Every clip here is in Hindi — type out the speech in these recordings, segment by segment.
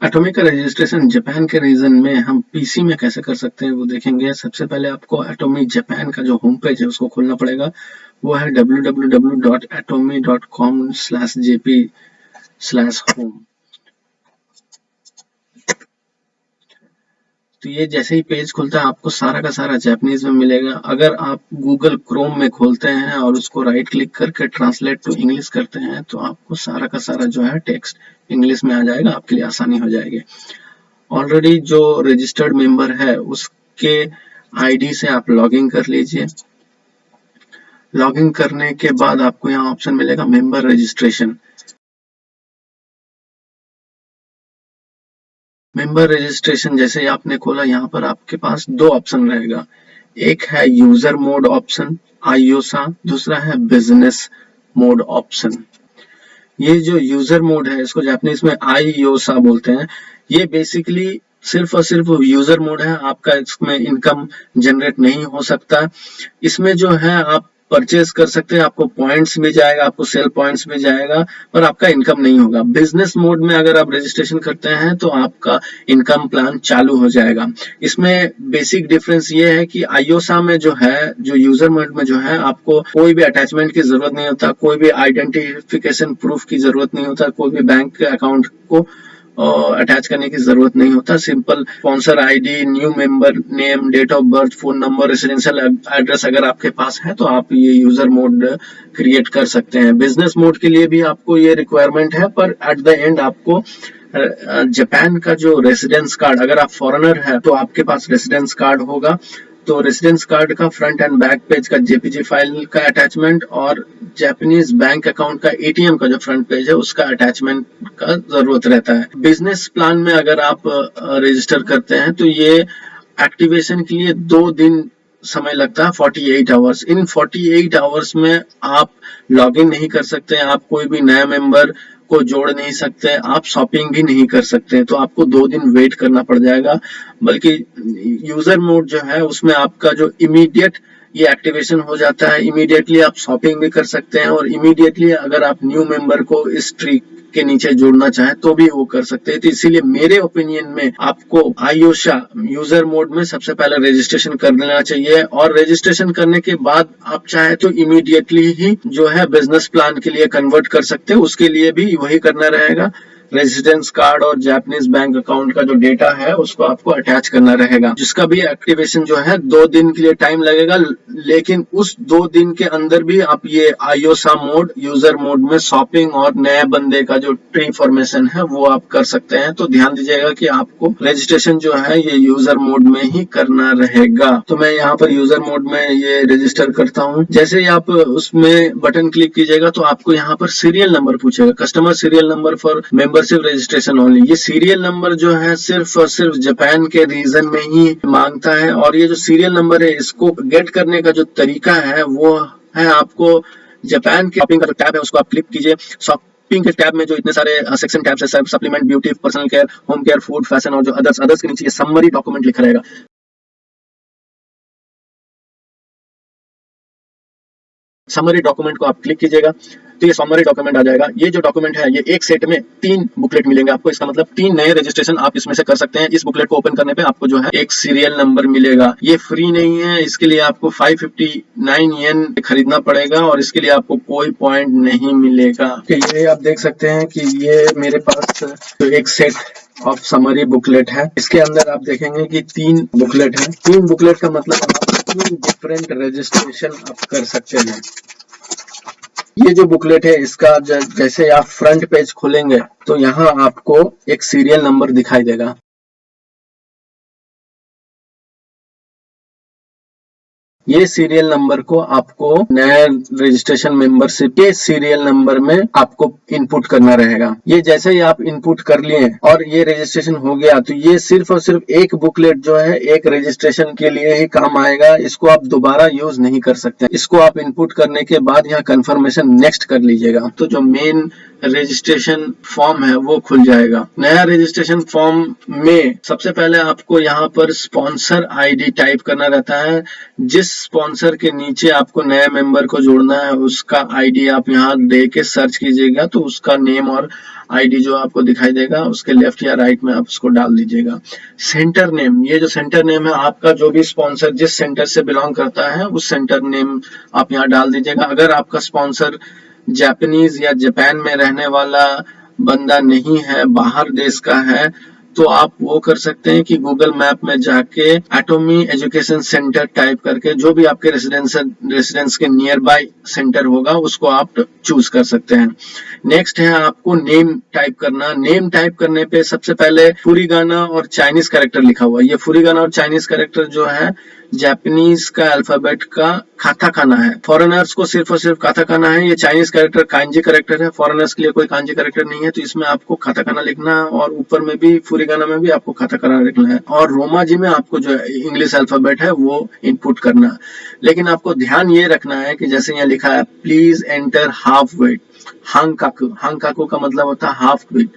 एटॉमिक का रजिस्ट्रेशन जापान के रीजन में हम पीसी में कैसे कर सकते हैं वो देखेंगे। सबसे पहले आपको एटॉमिक जापान का जो होम पेज है उसको खोलना पड़ेगा। वो है www.atomy.com/jp/home। तो ये जैसे ही पेज खुलता है आपको सारा का सारा जापानीज में मिलेगा। अगर आप गूगल क्रोम में खोलते हैं और उसको राइट क्लिक करके ट्रांसलेट टू इंग्लिश करते हैं तो आपको सारा का सारा जो है टेक्स्ट इंग्लिश में आ जाएगा, आपके लिए आसानी हो जाएगी। ऑलरेडी जो रजिस्टर्ड मेंबर है उसके आईडी से आप लॉगिन कर लीजिए। लॉगिन करने के बाद आपको यहाँ ऑप्शन मिलेगा मेंबर रजिस्ट्रेशन। मेंबर रजिस्ट्रेशन जैसे ही आपने खोला, यहाँ पर आपके पास दो ऑप्शन रहेगा। एक है यूजर मोड ऑप्शन आईओसा, दूसरा है बिजनेस मोड ऑप्शन। ये जो यूजर मोड है इसको जापानीज में आईओसा बोलते हैं। ये बेसिकली सिर्फ और सिर्फ यूजर मोड है, आपका इसमें इनकम जनरेट नहीं हो सकता। इसमें जो है आप परचेज कर सकते हैं, आपको पॉइंट्स भी जाएगा, आपको सेल पॉइंट्स भी जाएगा, पर आपका इनकम नहीं होगा। बिजनेस मोड में अगर आप रजिस्ट्रेशन करते हैं तो आपका इनकम प्लान चालू हो जाएगा। इसमें बेसिक डिफरेंस ये है कि आईओसा में जो है, जो यूजर मोड में जो है, आपको कोई भी अटैचमेंट की जरूरत नहीं होता, कोई भी आइडेंटिफिकेशन प्रूफ की जरूरत नहीं होता, कोई भी बैंक अकाउंट को अटैच करने की जरूरत नहीं होता। Simple sponsor ID, new member name, date of birth, phone number, residential address अगर आपके पास है तो आप ये यूजर मोड क्रिएट कर सकते हैं। बिजनेस मोड के लिए भी आपको ये रिक्वायरमेंट है, पर एट द एंड आपको जापान का जो रेसिडेंस कार्ड, अगर आप फॉरेनर है तो आपके पास रेसिडेंस कार्ड होगा, तो रेसिडेंस कार्ड का फ्रंट एंड बैक पेज का जेपीजी फाइल का अटैचमेंट और जापानीज बैंक अकाउंट का एटीएम का जो फ्रंट पेज है उसका अटैचमेंट का जरूरत रहता है। बिजनेस प्लान में अगर आप रजिस्टर करते हैं तो ये एक्टिवेशन के लिए 2 दिन समय लगता है, 48 आवर्स। इन 48 आवर्स में आप लॉगिन नहीं कर सकते, आप कोई भी नया मेंबर को जोड़ नहीं सकते, आप शॉपिंग भी नहीं कर सकते, तो आपको 2 दिन वेट करना पड़ जाएगा। बल्कि यूजर मोड जो है उसमें आपका जो इमीडिएट ये एक्टिवेशन हो जाता है, इमीडिएटली आप शॉपिंग भी कर सकते हैं और इमीडिएटली अगर आप न्यू मेंबर को इस ट्री के नीचे जोड़ना चाहे तो भी वो कर सकते हैं। तो इसीलिए मेरे ओपिनियन में आपको आईओसा यूजर मोड में सबसे पहले रजिस्ट्रेशन कर लेना चाहिए और रजिस्ट्रेशन करने के बाद आप चाहे तो इमीडिएटली ही जो है बिजनेस प्लान के लिए कन्वर्ट कर सकते हैं। उसके लिए भी वही करना रहेगा, रेजिडेंस कार्ड और जापानीज बैंक अकाउंट का जो डेटा है उसको आपको अटैच करना रहेगा, जिसका भी एक्टिवेशन जो है 2 दिन के लिए टाइम लगेगा। लेकिन उस 2 दिन के अंदर भी आप ये आईओसा मोड, यूजर मोड में शॉपिंग और नए बंदे का जो ट्री फॉर्मेशन है वो आप कर सकते हैं। तो ध्यान दीजिएगा कि आपको रजिस्ट्रेशन जो है ये यूजर मोड में ही करना रहेगा। तो मैं यहाँ पर यूजर मोड में ये रजिस्टर करता हूँ। जैसे ही आप उसमें बटन क्लिक कीजिएगा तो आपको यहाँ पर सीरियल नंबर पूछेगा, customer serial number for membership registration only. ये सीरियल नंबर जो है सिर्फ और सिर्फ जापान के रीजन में ही मांगता है और ये जो सीरियल नंबर है इसको गेट करने का जो तरीका है वो है, आपको जापान के शॉपिंग का जो टैब है उसको आप क्लिक कीजिए। शॉपिंग के टैब में जो इतने सारे सेक्शन टैब्स है, supplement, beauty, personal care, home care, food, fashion और जो अदर्स के नीचे ये समरी डॉक्यूमेंट लिखा रहेगा। समरी डॉक्यूमेंट को आप क्लिक कीजिएगा तो ये समरी डॉक्यूमेंट आ जाएगा। ये जो डॉक्यूमेंट है ये एक सेट में 3 बुकलेट मिलेंगे आपको, इसका मतलब 3 नए रजिस्ट्रेशन आप इसमें से कर सकते हैं। इस बुकलेट को ओपन करने पे आपको जो है एक सीरियल नंबर मिलेगा। ये फ्री नहीं है, इसके लिए आपको 559 येन खरीदना पड़ेगा और इसके लिए आपको कोई पॉइंट नहीं मिलेगा। तो ये आप देख सकते हैं कि ये मेरे पास जो एक सेट ऑफ समरी बुकलेट है, इसके अंदर आप देखेंगे कि 3 बुकलेट है। 3 बुकलेट का मतलब आप 3 डिफरेंट रजिस्ट्रेशन आप कर सकते हैं। ये जो बुकलेट है इसका जैसे आप फ्रंट पेज खोलेंगे तो यहाँ आपको एक सीरियल नंबर दिखाई देगा। ये सीरियल नंबर को आपको नए रजिस्ट्रेशन मेंबरशिप के सीरियल नंबर में आपको इनपुट करना रहेगा। ये जैसे ही आप इनपुट कर लिए और ये रजिस्ट्रेशन हो गया तो ये सिर्फ और सिर्फ एक बुकलेट जो है एक रजिस्ट्रेशन के लिए ही काम आएगा, इसको आप दोबारा यूज नहीं कर सकते। इसको आप इनपुट करने के बाद यहाँ कंफर्मेशन नेक्स्ट कर लीजिएगा। तो जो मेन रजिस्ट्रेशन फॉर्म है वो खुल जाएगा। नया रजिस्ट्रेशन फॉर्म में सबसे पहले आपको यहाँ पर स्पॉन्सर आईडी टाइप करना रहता है। जिस स्पॉन्सर के नीचे आपको नए मेंबर को जोड़ना है उसका आईडी आप यहाँ दे के सर्च कीजिएगा, तो उसका नेम और आईडी जो आपको दिखाई देगा उसके लेफ्ट या राइट में आप उसको डाल दीजिएगा। सेंटर नेम, ये जो सेंटर नेम है आपका जो भी स्पॉन्सर जिस सेंटर से बिलोंग करता है उस सेंटर नेम आप यहाँ डाल दीजिएगा। अगर आपका स्पॉन्सर जापानीज या जापान में रहने वाला बंदा नहीं है, बाहर देश का है, तो आप वो कर सकते हैं कि गूगल मैप में जाके एटोमी एजुकेशन सेंटर टाइप करके जो भी आपके रेसिडेंस के नियर बाय सेंटर होगा उसको आप चूज कर सकते हैं। नेक्स्ट है आपको नेम टाइप करना। नेम टाइप करने पे सबसे पहले फुरीगाना और चाइनीज कैरेक्टर लिखा हुआ है। ये फुरीगाना और चाइनीज कैरेक्टर जो है जापानीज का अल्फाबेट का काताकाना है। फॉरेनर्स को सिर्फ और सिर्फ काताकाना है। ये चाइनीज कैरेक्टर कांजी कैरेक्टर है, फॉरेनर्स के लिए कोई कांजी कैरेक्टर नहीं है, तो इसमें आपको काताकाना लिखना है और ऊपर में भी फुरीगाना में भी आपको काताकाना लिखना है और रोमाजी में आपको जो इंग्लिश अल्फाबेट है वो इनपुट करना है। लेकिन आपको ध्यान ये रखना है कि जैसे यहाँ लिखा है प्लीज एंटर हाफ वेट हांकाकू। हांकाकू का मतलब होता है हाफ वेट।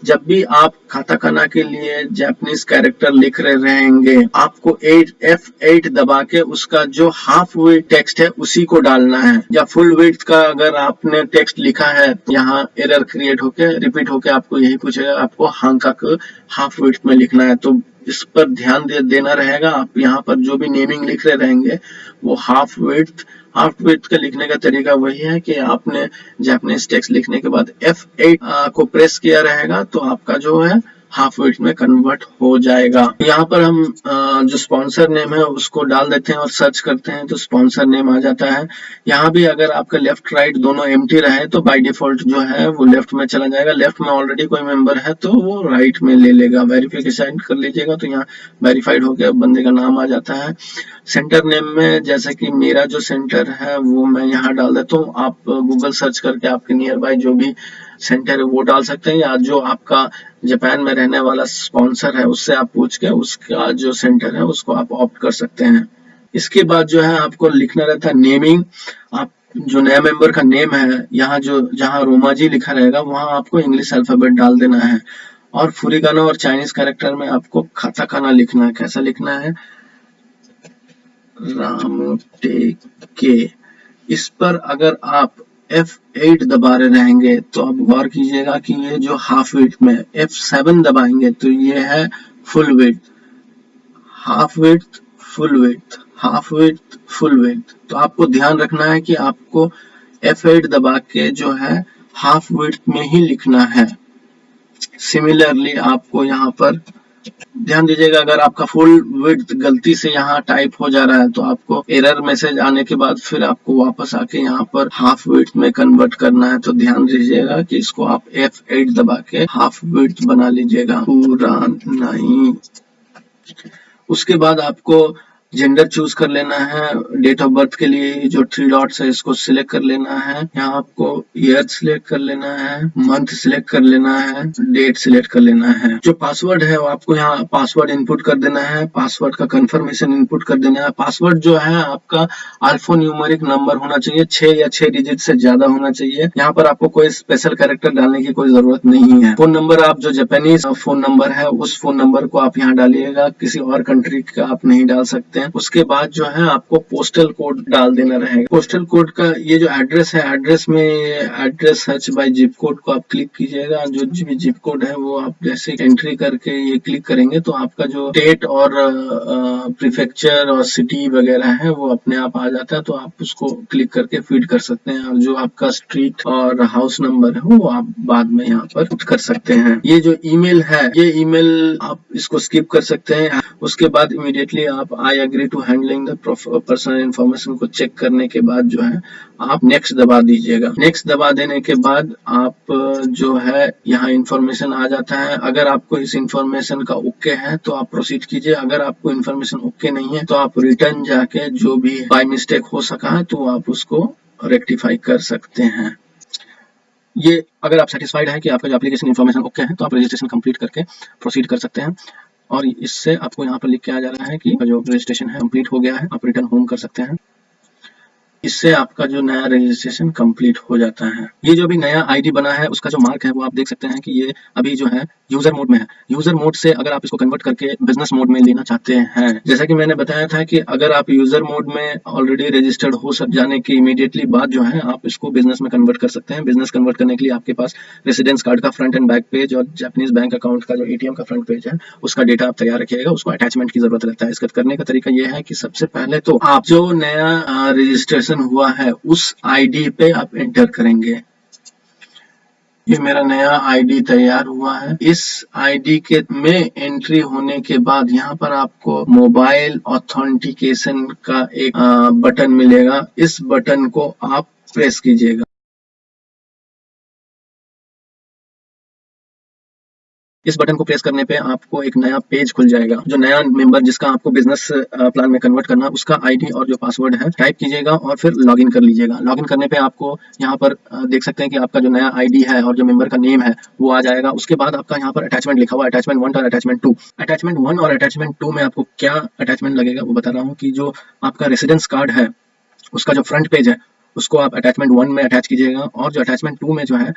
जब भी आप काताकाना के लिए जापानीज कैरेक्टर लिख रहे रहेंगे आपको F8 दबा के उसका जो हाफ वेट टेक्स्ट है उसी को डालना है। या फुल वेट का अगर आपने टेक्स्ट लिखा है यहाँ एरर क्रिएट होके रिपीट होके आपको यही पूछेगा, आपको हांकाकू हाफ वेट में लिखना है। तो इस पर ध्यान देना रहेगा। आप यहाँ पर जो भी नेमिंग लिख रहे रहेंगे वो हाफ वेट का लिखने का तरीका वही है कि आपने जापानीज टेक्स्ट लिखने के बाद F8 को प्रेस किया रहेगा तो आपका जो है हाफ वेट में कन्वर्ट हो जाएगा। यहाँ पर हम जो स्पॉन्सर नेम है उसको डाल देते हैं और सर्च करते हैं तो स्पॉन्सर नेम आ जाता है। यहाँ भी अगर आपका लेफ्ट राइट दोनों एम्प्टी रहे तो बाय डिफॉल्ट जो है वो लेफ्ट में चला जाएगा। लेफ्ट में ऑलरेडी कोई मेंबर है तो वो राइट में ले लेगा। वेरिफिकेशन कर लीजिएगा तो यहाँ वेरीफाइड हो गया, बंदे का नाम आ जाता है। सेंटर नेम में जैसे कि मेरा जो सेंटर है वो मैं यहाँ डाल देता हूँ। आप गूगल सर्च करके आपके नियर बाय जो भी सेंटर है वो डाल सकते हैं, या जो आपका जापान में रहने वाला स्पॉन्सर है उससे आप पूछ के उसका जो सेंटर है उसको आप ऑप्ट कर सकते हैं। इसके बाद जो है आपको लिखना रहता है नेमिंग। आप जो नया मेंबर का नेम है यहाँ जो जहाँ रोमाजी लिखा रहेगा वहां आपको इंग्लिश अल्फाबेट डाल देना है और फुरीगाना और चाइनीज कैरेक्टर में आपको काताकाना लिखना है। कैसा लिखना है? रामटेके। इस पर अगर आप F8 दबा रहे रहेंगे तो आप गौर कीजिएगा कि ये जो हाफ वेट में F7 दबाएंगे तो ये है full wait, half wait, full wait, half wait, full wait. तो आपको ध्यान रखना है कि आपको F8 दबा के जो है हाफ वेट में ही लिखना है। सिमिलरली आपको यहाँ पर ध्यान दीजिएगा अगर आपका फुल विड्थ गलती से यहाँ टाइप हो जा रहा है तो आपको एरर मैसेज आने के बाद फिर आपको वापस आके यहाँ पर हाफ विड्थ में कन्वर्ट करना है। तो ध्यान दीजिएगा कि इसको आप F8 दबा के हाफ विड्थ बना लीजिएगा पूरा नहीं। उसके बाद आपको जेंडर चूज कर लेना है। डेट ऑफ बर्थ के लिए जो 3 डॉट्स है इसको सिलेक्ट कर लेना है। यहाँ आपको ईयर सिलेक्ट कर लेना है, मंथ सिलेक्ट कर लेना है, डेट सिलेक्ट कर लेना है। जो पासवर्ड है वो आपको यहाँ पासवर्ड इनपुट कर देना है, पासवर्ड का कंफर्मेशन इनपुट कर देना है। पासवर्ड जो है आपका अल्फान्यूमेरिक नंबर होना चाहिए, 6 या 6 डिजिट से ज्यादा होना चाहिए। यहाँ पर आपको कोई स्पेशल कैरेक्टर डालने की कोई जरूरत नहीं है। फोन नंबर आप जो जापानीज फोन नंबर है उस फोन नंबर को आप यहाँ डालिएगा, किसी और कंट्री का आप नहीं डाल सकते। उसके बाद जो है आपको पोस्टल कोड डाल देना रहेगा। पोस्टल कोड का ये जो एड्रेस है, एड्रेस में address search by zip code को आप क्लिक कीजिएगा। जो भी जिप कोड है वो आप जैसे एंट्री करके ये क्लिक करेंगे तो आपका जो स्टेट और प्रीफेक्चर और सिटी वगैरह है वो अपने आप आ जाता है, तो आप उसको क्लिक करके फीड कर सकते हैं। और जो आपका स्ट्रीट और हाउस नंबर है वो आप बाद में यहाँ पर कर सकते हैं। ये जो ईमेल है ये ईमेल आप इसको स्किप कर सकते हैं। उसके बाद इमीडिएटली आप I agree to handling the personal information को चेक करने के बाद जो है आप नेक्स्ट दबा दीजिएगा। नेक्स्ट दबा देने के बाद आप जो है यहाँ इन्फॉर्मेशन आ जाता है। अगर आपको इस इन्फॉर्मेशन का ओके है तो आप प्रोसीड कीजिए। अगर आपको इन्फॉर्मेशन ओके नहीं है तो आप रिटर्न जाके जो भी बाय मिस्टेक हो सका है तो आप उसको रेक्टिफाई कर सकते हैं। ये अगर आप सेटिस्फाइड है कि आपका जो एप्लीकेशन इन्फॉर्मेशन ओके है तो आप रजिस्ट्रेशन कंप्लीट करके प्रोसीड कर सकते हैं। और इससे आपको यहाँ पर लिख के आ जा रहा है कि जो रजिस्ट्रेशन है कंप्लीट हो गया है, आप रिटर्न होम कर सकते हैं। इससे आपका जो नया रजिस्ट्रेशन कंप्लीट हो जाता है। ये जो भी नया आईडी बना है उसका जो मार्क है वो आप देख सकते हैं कि ये अभी जो है यूजर मोड में है। यूजर मोड से अगर आप इसको कन्वर्ट करके बिजनेस मोड में लेना चाहते हैं, जैसा कि मैंने बताया था कि अगर आप यूजर मोड में ऑलरेडी रजिस्टर्ड हो सक जाने के इमीडिएटली बाद जो है आप इसको बिजनेस में कन्वर्ट कर सकते हैं। बिजनेस कन्वर्ट करने के लिए आपके पास रेसिडेंस कार्ड का फ्रंट एंड बैक पेज और जापानीज बैंक अकाउंट का जो एटीएम का फ्रंट पेज है उसका डेटा आप तैयार रखिएगा, उसको अटैचमेंट की जरूरत रहता है। इसका करने का तरीका यह है कि सबसे पहले तो आप जो नया रजिस्ट्रेशन हुआ है उस आईडी पे आप एंटर करेंगे। ये मेरा नया आईडी तैयार हुआ है। इस आईडी के में एंट्री होने के बाद यहाँ पर आपको मोबाइल ऑथेंटिकेशन का एक बटन मिलेगा। इस बटन को आप प्रेस कीजिएगा। इस बटन को प्रेस करने पे आपको एक नया पेज खुल जाएगा। जो नया मेंबर जिसका आपको बिजनेस प्लान में कन्वर्ट करना है उसका आईडी और जो पासवर्ड है टाइप कीजिएगा और फिर लॉगिन कर लीजिएगा। लॉगिन करने पे आपको यहाँ पर देख सकते हैं कि आपका जो नया आईडी है और जो मेंबर का नेम है वो आ जाएगा। उसके बाद आपका यहाँ पर अटैचमेंट लिखा हुआ है, अटैचमेंट 1 और अटैचमेंट 2। अटैचमेंट 1 और अटैचमेंट 2 में आपको क्या अटैचमेंट लगेगा वो बता रहा हूँ कि जो आपका रेसिडेंस कार्ड है उसका जो फ्रंट पेज है उसको आप अटैचमेंट 1 में अटैच कीजिएगा, और जो अटैचमेंट 2 में जो है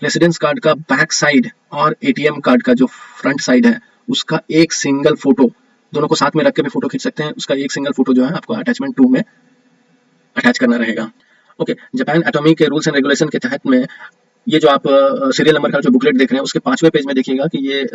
रेसिडेंस कार्ड का बैक साइड और एटीएम कार्ड का जो फ्रंट साइड है उसका एक सिंगल फोटो, दोनों को साथ में रख के भी फोटो खींच सकते हैं, उसका एक सिंगल फोटो जो है आपको अटैचमेंट 2 में अटैच करना रहेगा। ओके, जापान एटॉमिक के रूल्स एंड रेगुलेशन के तहत में ये जो आप सीरियल नंबर का जो बुकलेट देख रहे हैं उसके 5वें पेज में देखिएगा कि ये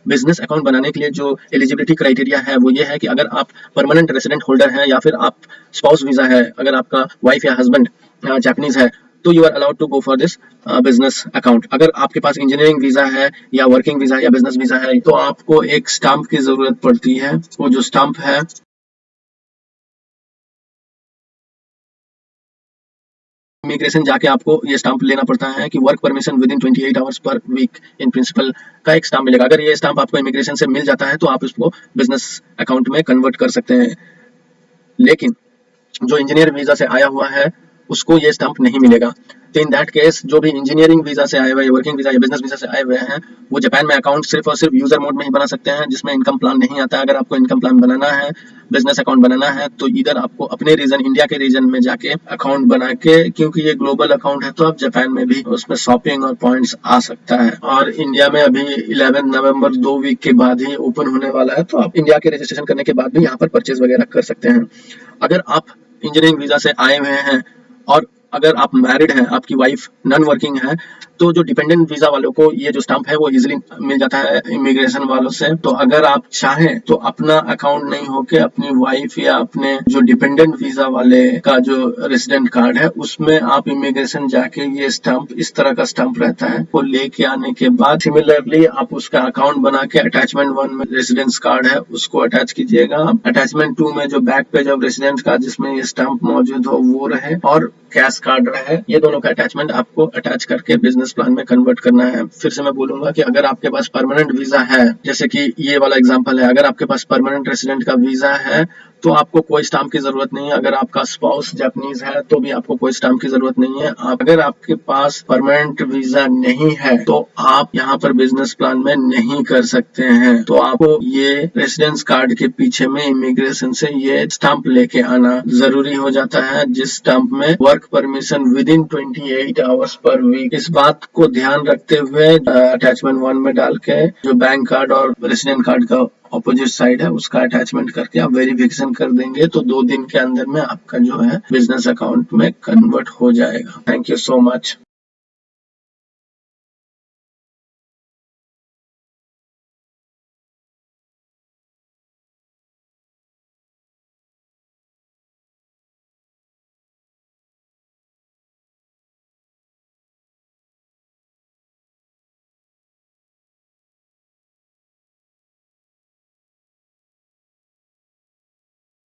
बिजनेस अकाउंट बनाने के लिए जो एलिजिबिलिटी क्राइटेरिया है वो ये है कि अगर आप परमानेंट रेसिडेंट होल्डर हैं या फिर आप स्पाउस वीजा है, अगर आपका वाइफ या हस्बैंड जापानीज है तो you are allowed to go for this business account. अगर आपके पास इंजीनियरिंग वीजा है या वर्किंग वीजा या बिजनेस वीजा है तो आपको एक स्टाम्प की जरूरत पड़ती है। वो जो स्टाम्प है इमिग्रेशन जाके आपको ये स्टाम्प लेना पड़ता है कि work permission within 28 hours per week in principle का एक स्टाम्प मिलेगा। अगर ये स्टाम्प आपको इमिग्रेशन से मिल जाता है तो आप इसको बिजनेस अकाउंट में कन्वर्ट कर सकते हैं। लेकिन जो इंजीनियर वीजा से आया हुआ है उसको ये स्टंप नहीं मिलेगा। तो इन दैट केस जो भी इंजीनियरिंग वीजा से आए हुए या वर्किंग वीजा या बिजनेस वीजा से आए हुए हैं वो जापान में अकाउंट सिर्फ और सिर्फ यूजर मोड में ही बना सकते हैं जिसमें इनकम प्लान नहीं आता है। अगर आपको इनकम प्लान बनाना है, बिजनेस अकाउंट बनाना है तो इधर आपको अपने रीजन इंडिया के रीजन में जाके अकाउंट बना के, क्योंकि ये ग्लोबल अकाउंट है तो आप जापान में भी उसमें शॉपिंग और पॉइंट्स आ सकता है। और इंडिया में अभी 11 नवंबर 2 वीक के बाद ही ओपन होने वाला है तो आप इंडिया के रजिस्ट्रेशन करने के बाद भी यहाँ पर परचेज वगैरह कर सकते हैं। अगर आप इंजीनियरिंग वीजा से आए हुए हैं और अगर आप मैरिड हैं, आपकी वाइफ नॉन वर्किंग है तो जो डिपेंडेंट वीजा वालों को ये जो स्टंप है वो इजीली मिल जाता है इमिग्रेशन वालों से। तो अगर आप चाहें तो अपना अकाउंट नहीं होके अपनी वाइफ या अपने जो डिपेंडेंट वीजा वाले का जो रेसिडेंट कार्ड है उसमें आप इमिग्रेशन जाके ये स्टंप, इस तरह का स्टंप रहता है, वो लेके आने के बाद सिमिलरली आप उसका अकाउंट बना के अटैचमेंट 1 में रेसिडेंस कार्ड है उसको अटैच कीजिएगा। अटैचमेंट 2 में जो back page of residence card जिसमें ये स्टंप मौजूद हो वो रहे और कैश कार्ड रहे। ये दोनों का अटैचमेंट आपको अटैच करके बिजनेस प्लान में कन्वर्ट करना है। फिर से मैं बोलूंगा कि अगर आपके पास परमानेंट वीजा है, जैसे कि ये वाला एग्जांपल है, अगर आपके पास परमानेंट रेसिडेंट का वीजा है तो आपको कोई स्टाम्प की जरूरत नहीं है। अगर आपका स्पाउस जापानीज है तो भी आपको कोई स्टाम्प की जरूरत नहीं है। अगर आपके पास परमानेंट वीजा नहीं है तो आप यहाँ पर बिजनेस प्लान में नहीं कर सकते हैं। तो आपको ये रेसिडेंस कार्ड के पीछे में इमिग्रेशन से ये स्टाम्प लेके आना जरूरी हो जाता है, जिस स्टाम्प में work permission within 28 hours per week. इस बात को ध्यान रखते हुए अटैचमेंट 1 में डाल के जो बैंक कार्ड और रेसिडेंट कार्ड का ऑपोजिट साइड है उसका अटैचमेंट करके आप वेरिफिकेशन कर देंगे तो 2 दिन के अंदर में आपका जो है बिजनेस अकाउंट में कन्वर्ट हो जाएगा। Thank you so much.